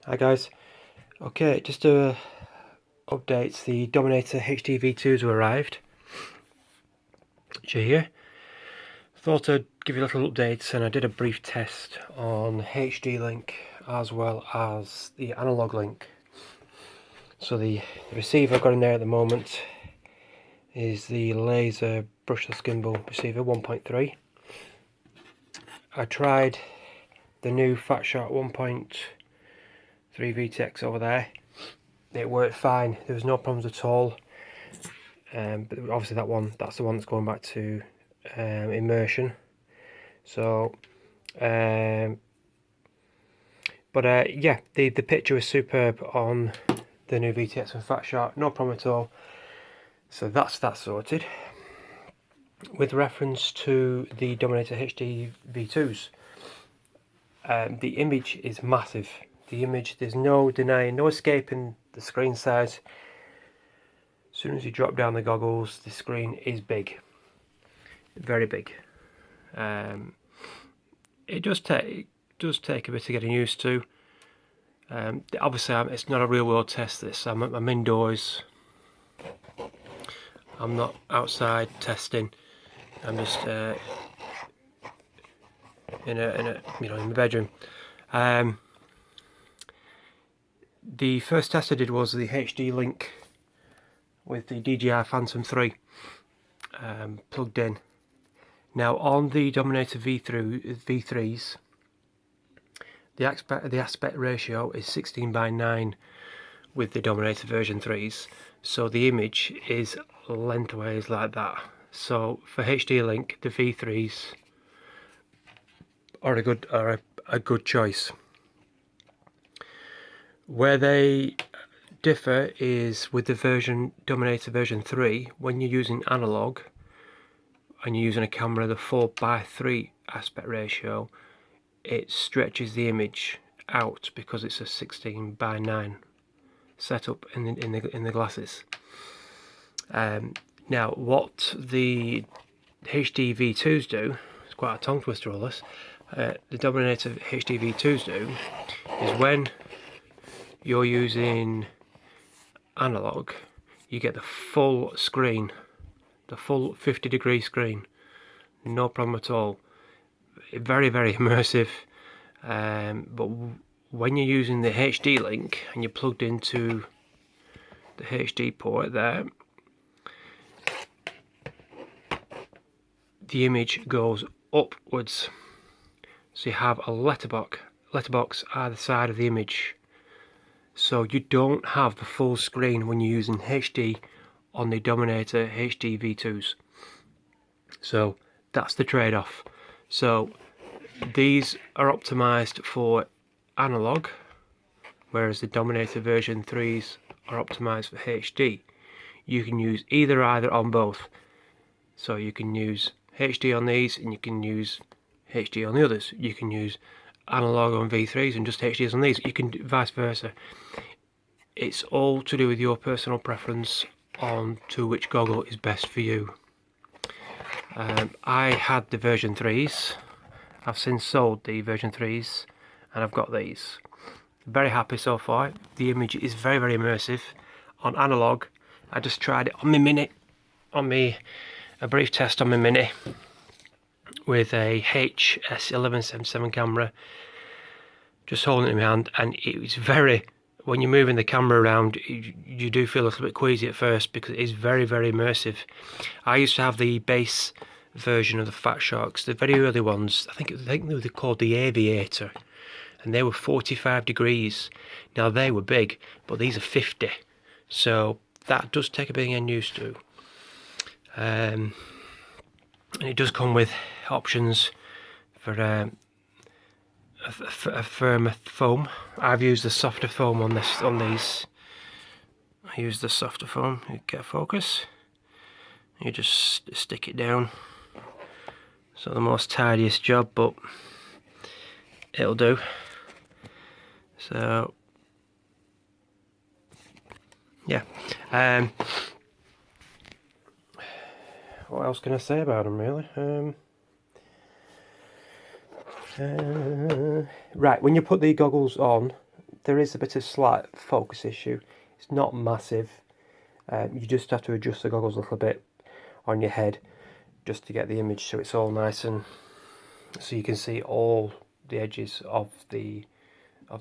Hi guys. Okay, just to updates, the Dominator hdv2s have arrived. Which are here. Thought I'd give you a little update, and I did a brief test on HD link as well as the analog link. So the receiver I've got in there at the moment is the laser brushless gimbal receiver 1.3. I tried the new Fatshark 1.3 VTX over there. It worked fine, there was no problems at all. But obviously that's the one that's going back to immersion. So yeah, the picture is superb on the new VTX and Fatshark, no problem at all. So that's that sorted. With reference to the Dominator hdv2s, the image is massive. The image, there's no denying, no escaping the screen size. As soon as you drop down the goggles, the screen is big, very big. It does take a bit of getting used to. Obviously, it's not a real world test. This I'm indoors. I'm not outside testing. I'm just in my bedroom. The first test I did was the HD link with the DJI Phantom 3 plugged in. Now on the Dominator V3s, the aspect ratio is 16:9 with the Dominator version 3s, so the image is lengthways like that. So for HD link, the V3s are a good choice. Where they differ is with the Dominator version 3, when you're using analog and you're using a camera, the 4:3 aspect ratio, it stretches the image out because it's a 16:9 setup in the glasses. Now what the hdv2s do, it's quite a tongue twister all this, the Dominator hdv2s do is when you're using analog, you get the full screen, the full 50-degree screen, no problem at all. Very, very immersive. But when you're using the HD link and you're plugged into the HD port there, the image goes upwards. So you have a letterbox either side of the image. So you don't have the full screen when you're using HD on the Dominator hdv2s. So that's the trade-off. So these are optimized for analog, whereas the Dominator version 3s are optimized for HD. You can use either on both. So you can use HD on these and you can use HD on the others. You can use analog on V3s and just HDs on these. You can do vice versa. It's all to do with your personal preference on to which goggle is best for you. I had the version 3s. I've since sold the version 3s and I've got these. Very happy so far. The image is very, very immersive. On analog, I just tried it on my Mini, a brief test on my Mini with a HS1177 camera, just holding it in my hand, and it was when you're moving the camera around, you do feel a little bit queasy at first because it is very, very immersive. I used to have the base version of the Fatsharks, the very early ones. I think they were called the Aviator, and they were 45 degrees. Now they were big, but these are 50, so that does take a bit of getting used to. And it does come with options for a firmer foam. I've used the softer foam on these. I use the softer foam. You get focus. You just stick it down. It's not the most tidiest job, but it'll do. So yeah. What else can I say about them, really? Right, when you put the goggles on, there is a bit of slight focus issue. It's not massive. You just have to adjust the goggles a little bit on your head just to get the image so it's all nice, and so you can see all the edges of the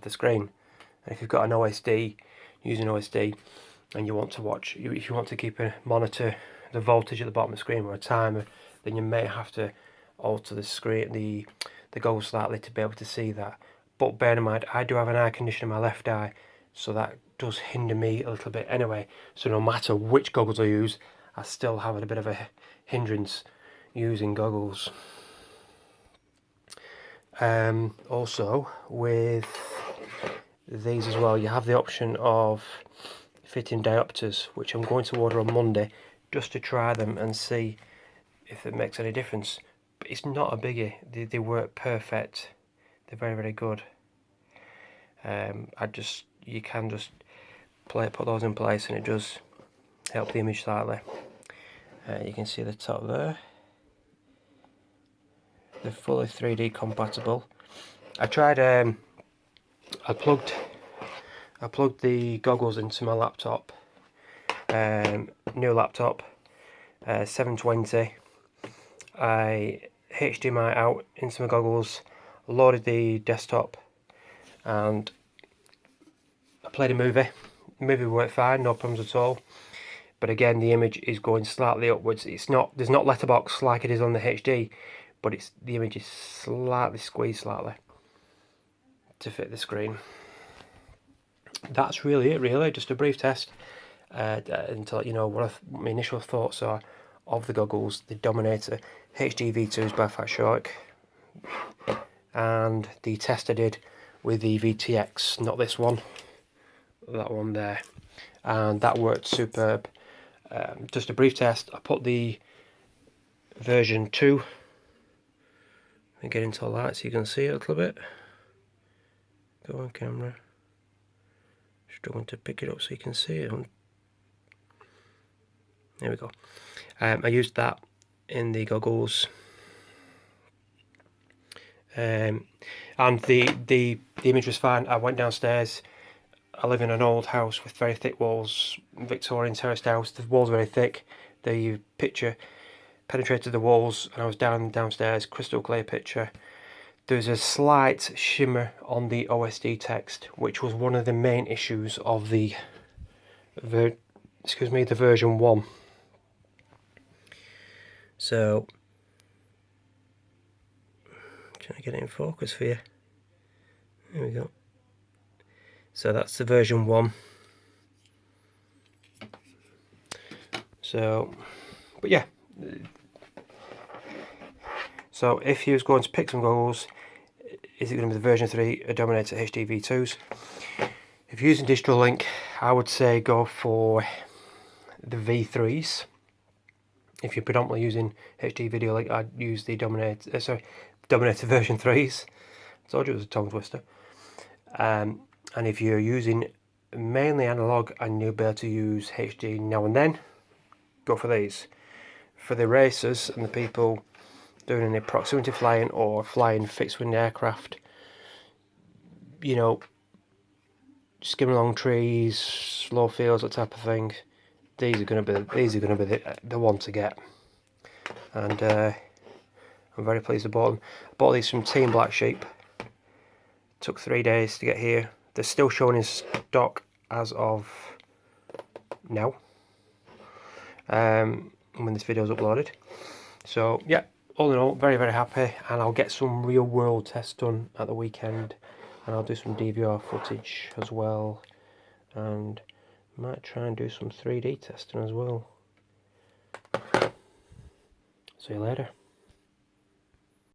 screen. And if you've got an OSD, using OSD, and you want to watch, if you want to monitor the voltage at the bottom of the screen or a timer, then you may have to alter the screen, the goggles slightly to be able to see that. But bear in mind, I do have an eye condition in my left eye, so that does hinder me a little bit anyway. So no matter which goggles I use, I still have a bit of a hindrance using goggles. Also, with these as well, you have the option of fitting diopters, which I'm going to order on Monday just to try them and see if it makes any difference. But it's not a biggie. They work perfect. They're very, very good. You can just put those in place, and it does help the image slightly. You can see the top there. They're fully 3D compatible. I tried. I plugged the goggles into my laptop. New laptop, 720. I HDMI out into my goggles, loaded the desktop, and I played a movie. The movie worked fine, no problems at all. But again, the image is going slightly upwards. There's not letterbox like it is on the HD, but the image is slightly squeezed to fit the screen. That's really it, really. Just a brief test and to let you know what my initial thoughts are of the goggles, the Dominator hdv2s by Fatshark, and the test I did with the VTX, not this one, that one there, and that worked superb. Just a brief test. I put the version 2 and get into the light so you can see it a little bit. Go on camera. Struggling to pick it up so you can see it. There we go. I used that in the goggles, and the image was fine. I went downstairs. I live in an old house with very thick walls, Victorian terraced house. The walls are very thick. The picture penetrated the walls, and I was downstairs, crystal clear picture. There's a slight shimmer on the OSD text, which was one of the main issues of the version 1. So, trying to get it in focus for you. There we go. So that's the version 1. So, but yeah. So if you was going to pick some goggles, is it going to be the version 3 Dominator hdv2s? If you're using Digital Link, I would say go for the V3s. If you're predominantly using HD Video Link, I'd use the Dominator version 3s. I told you it was a tongue twister. And if you're using mainly analog and you'll be able to use HD now and then, go for these. For the racers and the people doing any proximity flying or flying fixed wing aircraft, you know, skimming along trees, slow fields, that type of thing, these are going to be the one to get. And I'm very pleased I bought them. I bought these from Team Black Sheep. Took 3 days to get here. They're still showing in stock as of now, when this video is uploaded. So yeah, all in all, very, very happy, and I'll get some real world tests done at the weekend, and I'll do some DVR footage as well, and might try and do some 3D testing as well. See you later.